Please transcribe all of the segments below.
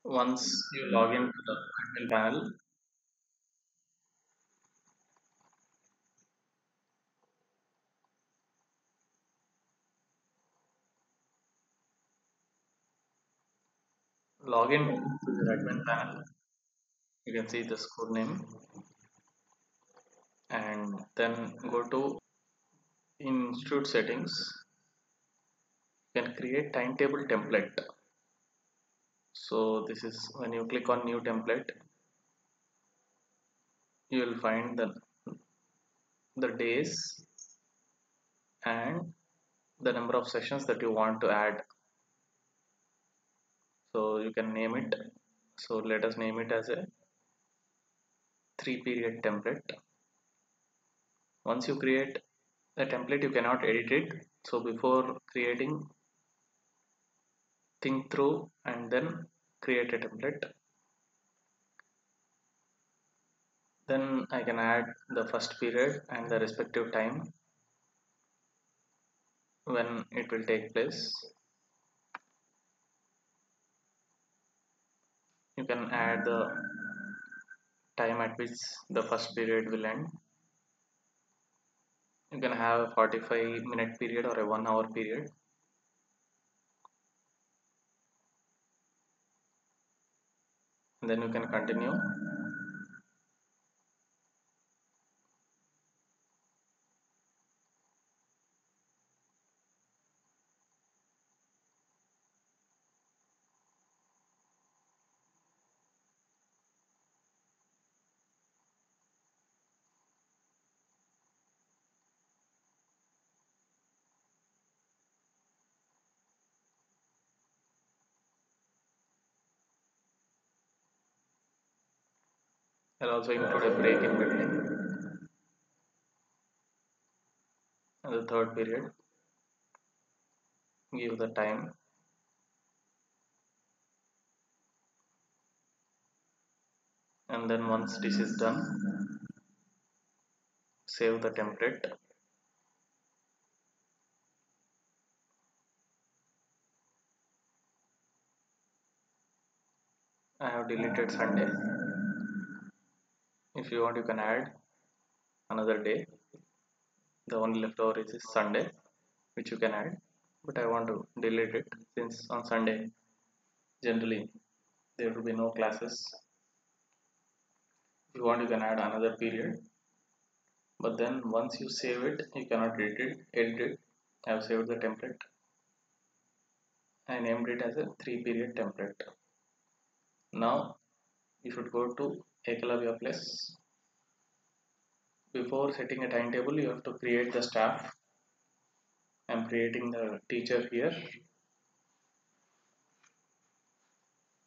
Once you log into the admin panel, log in to the admin panel, you can see the school name and then go to institute settings. You can create timetable template. So this is when you click on new template, you will find the days and the number of sessions that you want to add. So you can name it. So let us name it as a 3 period template. Once you create a template, you cannot edit it. So before creating, think through and then create a template. Then I can add the first period and the respective time when it will take place. You can add the time at which the first period will end. You can have a 45-minute period or a 1 hour period. And then you can continue. I'll also include a break in between. And the third period, give the time. And then once this is done, save the template. I have deleted Sunday. If you want, you can add another day. The only leftover is Sunday, which you can add, but I want to delete it since on Sunday generally there will be no classes. If you want, you can add another period, but then once you save it, you cannot edit it. I have saved the template. I named it as a 3 period template. Now you should go to Ekalavya Plus. Before setting a timetable, you have to create the staff. I'm creating the teacher here.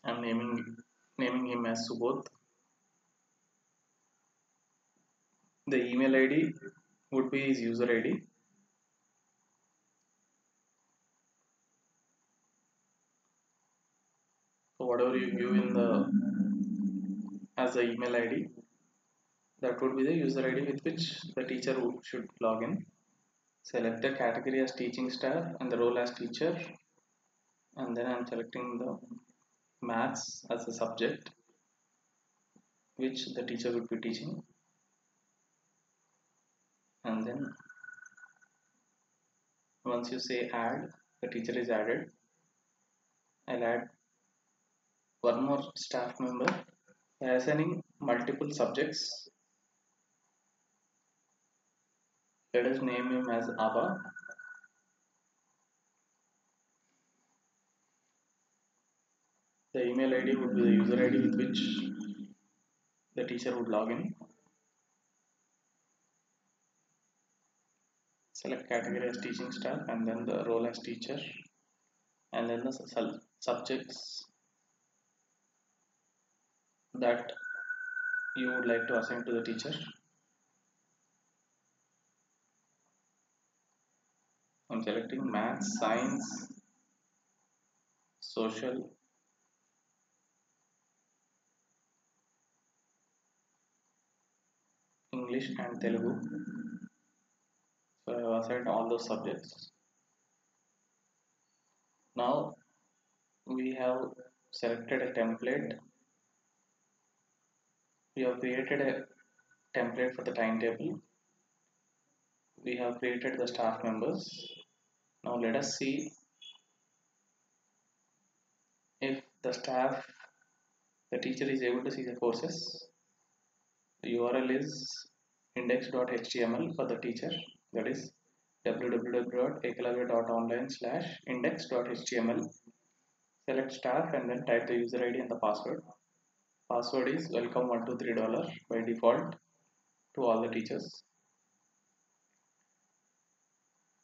I'm naming him as Subodh. The email ID would be his user ID. So whatever you give in the as the email ID, that would be the user ID with which the teacher should log in. Select the category as teaching staff and the role as teacher, and then I'm selecting the maths as a subject which the teacher would be teaching, and then once you say add, the teacher is added. I'll add one more staff member assigning multiple subjects. Let us name him as Abba. The email ID would be the user ID with which the teacher would log in. Select category as teaching staff and then the role as teacher, and then the subjects that you would like to assign to the teacher. I'm selecting maths, science, social, English and Telugu. So I have assigned all those subjects. Now we have selected a template. We have created a template for the timetable. We have created the staff members. Now let us see if the teacher is able to see the courses. The URL is index.html for the teacher, that is www.ekalavya.online/index.html. Select staff and then type the user ID and the password. Password is welcome123 by default to all the teachers.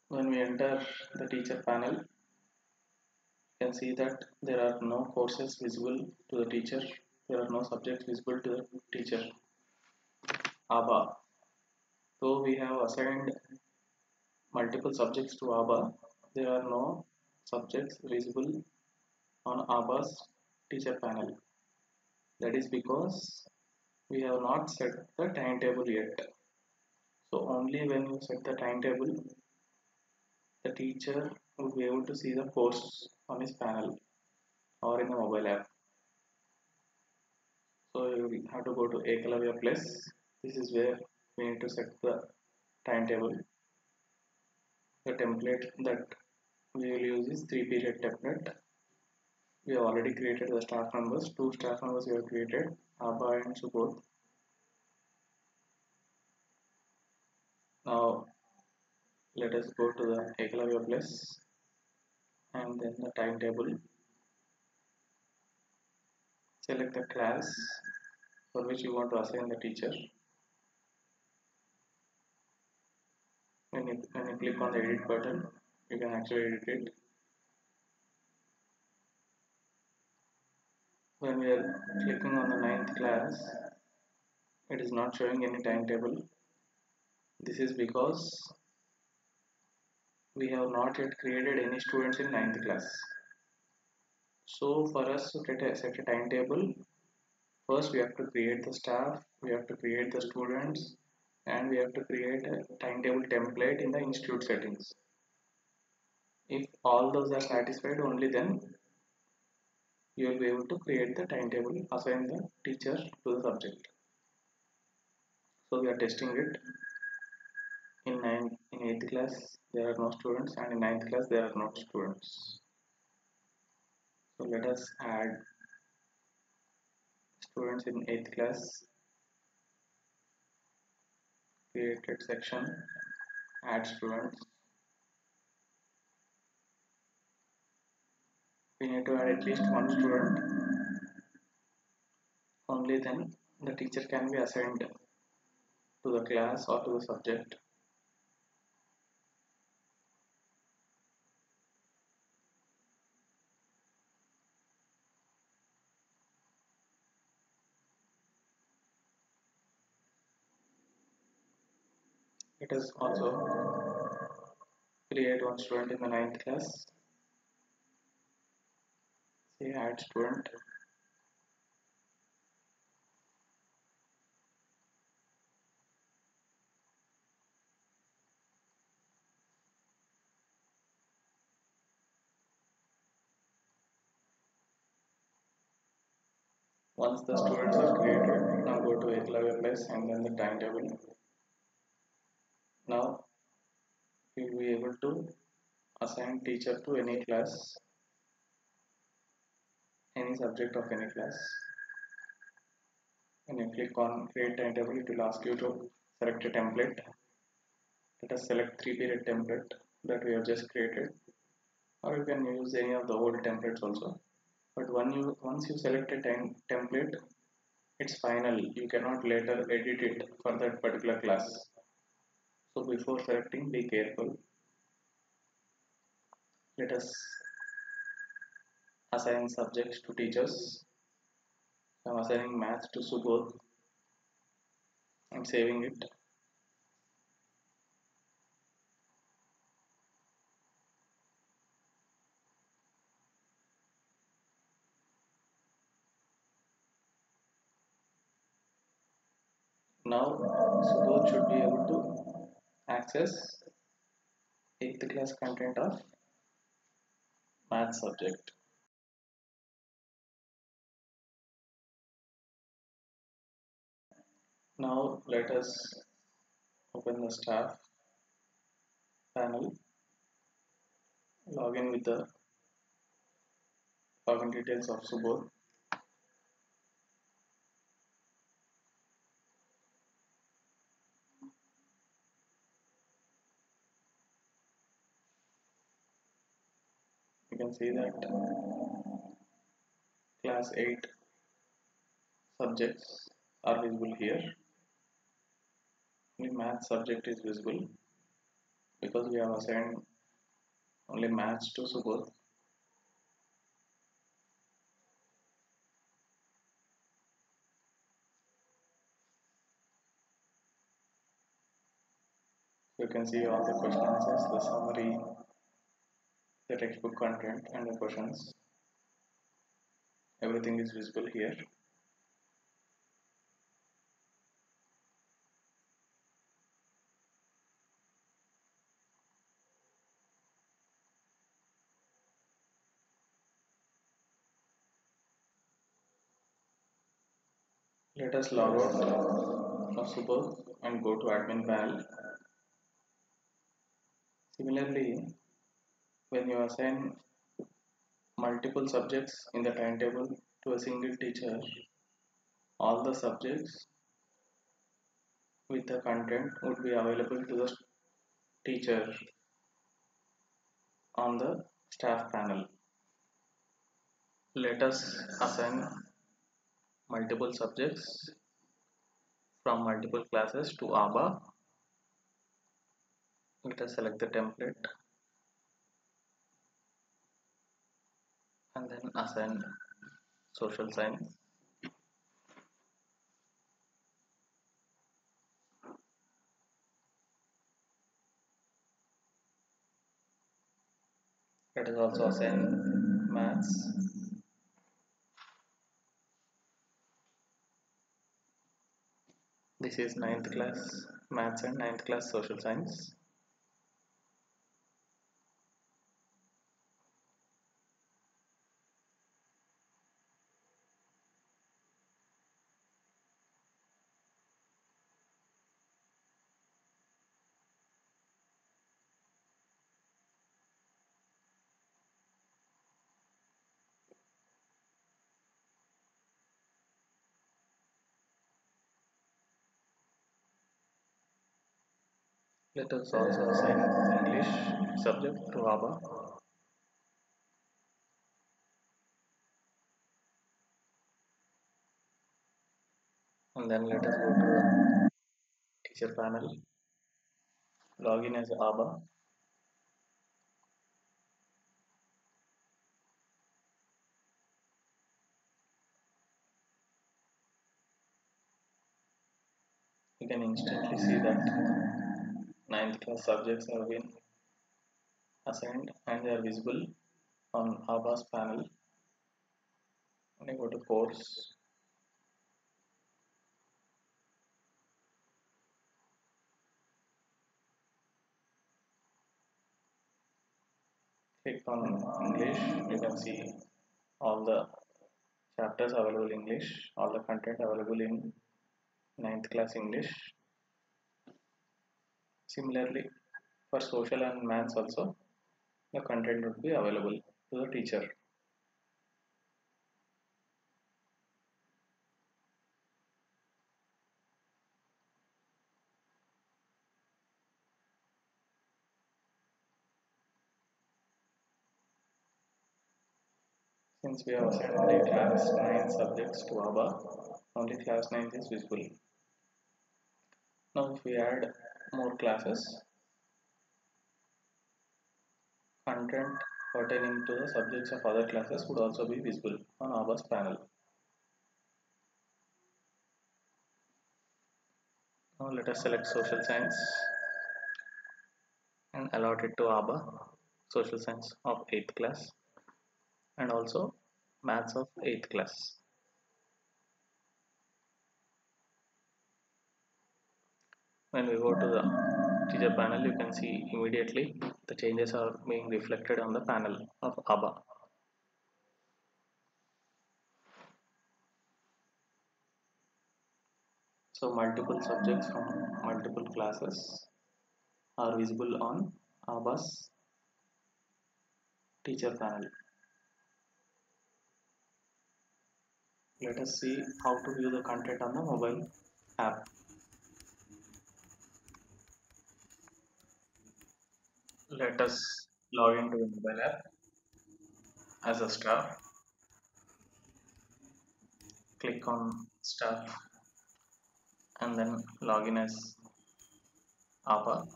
When we enter the teacher panel, you can see that there are no courses visible to the teacher. There are no subjects visible to the teacher. ABA. So we have assigned multiple subjects to ABA. There are no subjects visible on ABA's teacher panel. That is because we have not set the timetable yet. So only when you set the timetable, the teacher will be able to see the course on his panel or in the mobile app. So you will have to go to Ekalavya Plus. This is where we need to set the timetable. The template that we will use is 3-period template. We have already created the staff members. 2 staff members we have created, Abha and Subodh. Now let us go to the Ekalavya Plus and then the timetable. Select the class for which you want to assign the teacher. When you click on the edit button, you can actually edit it. When we are clicking on the 9th class, it is not showing any timetable. This is because we have not yet created any students in 9th class. So for us to set a timetable, first we have to create the staff, we have to create the students, and we have to create a timetable template in the institute settings. If all those are satisfied, only then you will be able to create the timetable, assign the teacher to the subject. So we are testing it. In 8th class there are no students, and in 9th class there are no students. So let us add students in 8th class. Created section, add students. We need to add at least one student. Only then the teacher can be assigned to the class or to the subject. Let us also create one student in the 9th class. Say add student. Once the students are created, now go to Ekalavya Plus and then the timetable. Now you will be able to assign teacher to any class, any subject of any class. When you click on create timetable, it will ask you to select a template. Let us select 3-period template that we have just created, or you can use any of the old templates also. But once you select a template, it's final. You cannot later edit it for that particular class. So before selecting, be careful. Let us assign subjects to teachers. I'm assigning math to Subodh. I'm saving it. Now Subodh should be able to access 8th class content of math subject. Now let us open the staff panel, log in with the login details of Subodh. You can see that class 8 subjects are visible here. Only math subject is visible because we have assigned only maths to Subodh. You can see all the question answers, the summary, the textbook content and the questions. Everything is visible here. Let us log out of Subodh and go to admin panel. Similarly, when you assign multiple subjects in the timetable to a single teacher, all the subjects with the content would be available to the teacher on the staff panel. Let us assign multiple subjects from multiple classes to ABA. Let us select the template and then assign social science. Let us also assign maths. This is 9th class maths and 9th class social science. Let us also assign English subject to ABA. And then let us go to the teacher panel, log in as ABA. You can instantly see that 9th class subjects have been assigned and they are visible on ABA's panel. When I go to course, click on English, you can see all the chapters available in English, all the content available in 9th class English. Similarly, for social and maths also, the content would be available to the teacher. Since we have assigned only class 9 subjects to ABA, only class 9 is visible. Now if we add more classes, content pertaining to the subjects of other classes would also be visible on ABA's panel. Now let us select social science and allot it to ABA, social science of 8th class and also maths of 8th class. When we go to the teacher panel, you can see immediately the changes are being reflected on the panel of ABA. So multiple subjects from multiple classes are visible on ABA's teacher panel. Let us see how to view the content on the mobile app. Let us log into the mobile app as a staff. Click on staff and then log in as ABA.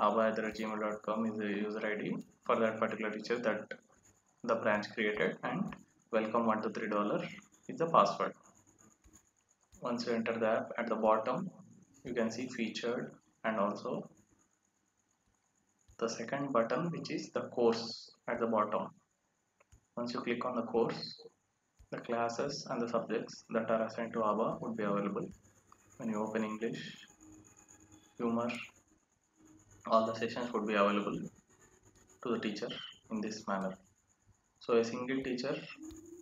aba@gmail.com is the user ID for that particular teacher that the branch created, and welcome $1 to $3 is the password. Once you enter the app, at the bottom you can see featured and also the second button, which is the course at the bottom. Once you click on the course, the classes and the subjects that are assigned to ABA would be available. When you open English, humor, all the sessions would be available to the teacher in this manner. So a single teacher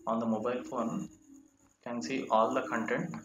on the mobile phone can see all the content